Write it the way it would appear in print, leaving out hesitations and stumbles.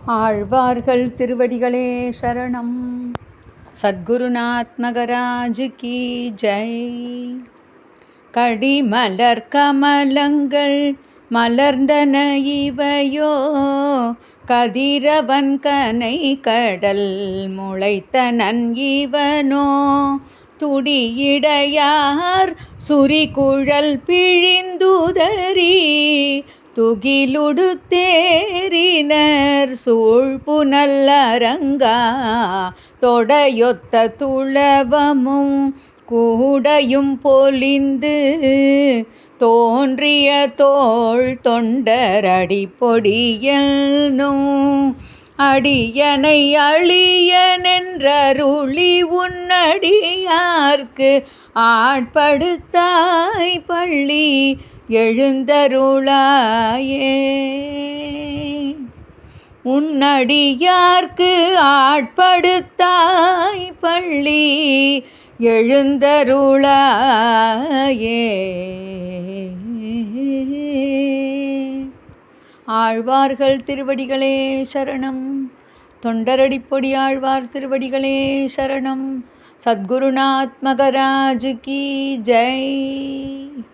ஆழ்வார்கள் திருவடிகளே சரணம். சத்குருநாத் மகராஜ் கி ஜெய். கடிமலர் கமலங்கள் மலர்ந்தன இவையோ, கதிரவன் கனை கடல் முளைத்தனன் இவனோ, துடியிடையார் சுரிகுழல் பிழிந்துதறி துகிலுடு தேரினர் சூழ்புனல் அரங்கா, தொடையொத்த துளவமும் கூடையும் பொலிந்து தோன்றிய தோள் தொண்டரடி பொடியல்னும், அடியனை அழியனென்றருளி உன்னடியார்க்கு ஆட்படுத்தாய் பள்ளி எழுந்தருளாயே. உன்னடியார்க்கு ஆட்படுத்தாய் பள்ளி எழுந்தருளாயே. ஆழ்வார்கள் திருவடிகளே சரணம். தொண்டரடிப்பொடி ஆழ்வார் திருவடிகளே சரணம். சத்குருநாத் மகராஜ் கி ஜெய்.